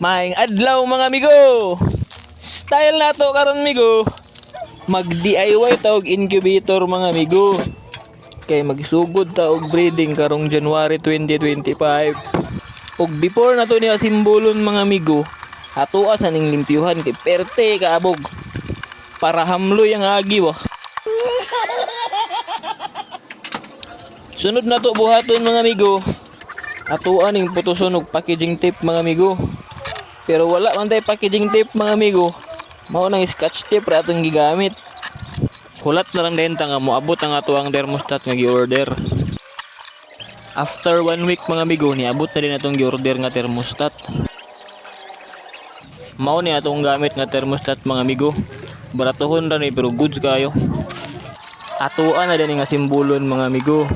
Maing adlaw mga amigo. Style na to karon migo. Mag DIY ta og incubator mga amigo. Kay magsugod ta og breeding karong January 2025. Og before na to niya simbolon mga amigo, atoa sa ning limpyuhan kay perte kaabog. Para hamloy ang agi wa. Sunod na to buhaton mga amigo. Atoa ning putuson og packaging tape mga amigo. Pero wala man tay packaging tape mga amigo. Mao nang scotch tape ra atong gigamit. Hulat na lang din nga moabot ang ato ang thermostat nga gi-order. After 1 week mga amigo, niabot na din atong gi-order nga thermostat. Mao ni atong gamit nga thermostat mga amigo. Baratohon ra ni pero goods kayo. Atoa na din nga simbolon mga amigo.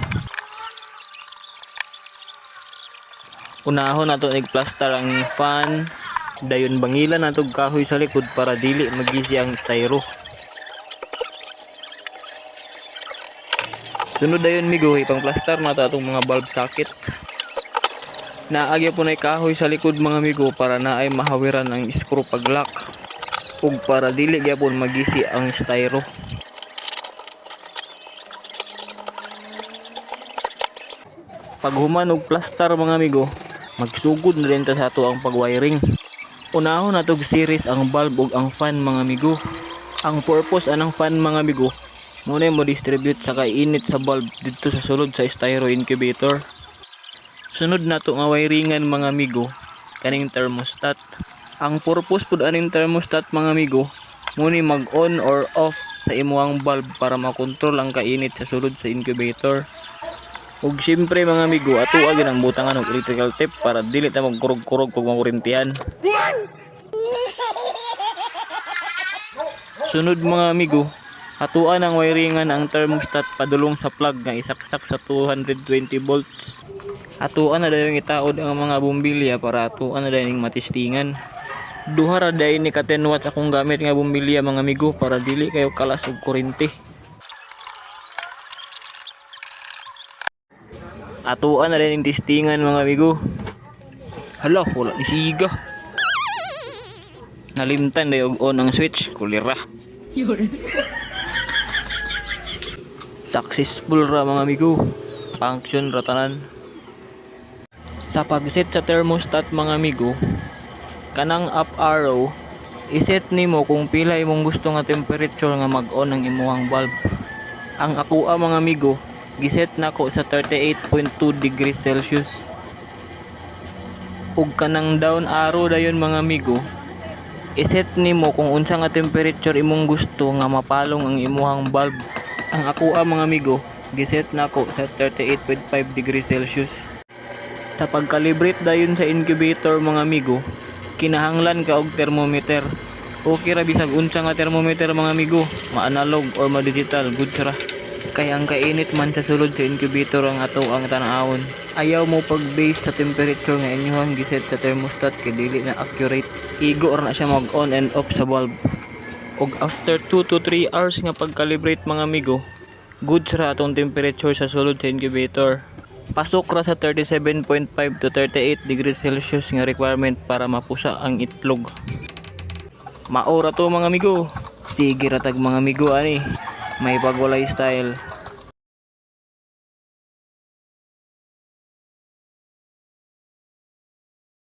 Unahon nato nigplaster ang fan. Dayon bangilan natog kahoy sa likod para dili magisi ang styro. Sunod dayon migo ipang plaster na atong mga bulb socket. Naagya po na kahoy sa likod mga migo para naay mahawiran ang screw pag-lock ug para dili gyapon magisi ang styro. Paghuman og plaster mga migo, magsugod na rin ta sa ato ang pag-wiring. Unahon natog series ang bulb ug ang fan mga amigo. Ang purpose anang fan mga amigo, muna mo distribute sa kainit sa bulb dito sa sulod sa styro incubator. Sunod nato nga wiringan mga amigo, kaning thermostat. Ang purpose pud aning thermostat mga amigo, muna mag-on or off sa imuang bulb para makontrol ang kainit sa sulod sa incubator. Ug siyempre mga amigo, ato agin ang butangan og electrical tape para dili ta magkurog-kurog pag makurintihan. Sunod mga amigo, atuan ang wiringan ang thermostat padulong sa plug nga isaksak sa 220 volts. Atuan na dayon itaod ang mga bumbilya para atuan na dayon matistingan. Duha ra dayon ni ka 10 watts akong gamit nga bumbilya mga amigo para dili kayo kalas og kuryente. Atuan na rin yung testingan mga amigo. Hala, wala ni siga. Nalimtan na yung on ang switch. Kulira. Successful ra mga amigo. Function ratanan. Sa pag-set sa thermostat mga amigo, kanang up arrow, iset nimo kung pila imong gusto nga temperature nga mag-on ang imuhang bulb. Ang akuha mga amigo, giset nako sa 38.2 degrees Celsius. Ug kanang down arrow dayon mga amigo, iset nimo kung unsa nga temperature imong gusto nga mapalong ang imuhang bulb. Ang akuha mga amigo, giset nako sa 38.5 degrees Celsius. Sa pagkalibrate dayon sa incubator mga amigo, kinahanglan ka og thermometer. Okay ra bisag unsa nga thermometer mga amigo, ma-analog or ma-digital, good ra. Kaya ang kainit man sa sulod sa incubator ang ato ang tanawon. Ayaw mo pag-base sa temperature nga inyong giset sa thermostat kay dili na accurate. Igo ra na siya mag-on and off sa bulb. Og after 2 to 3 hours nga pag-calibrate mga amigo, good ra atong temperature sa sulod sa incubator. Pasok ra sa 37.5 to 38 degrees Celsius nga requirement para mapusa ang itlog. Maora to mga amigo. Sige ra tag mga amigo ani. May pagwalay style.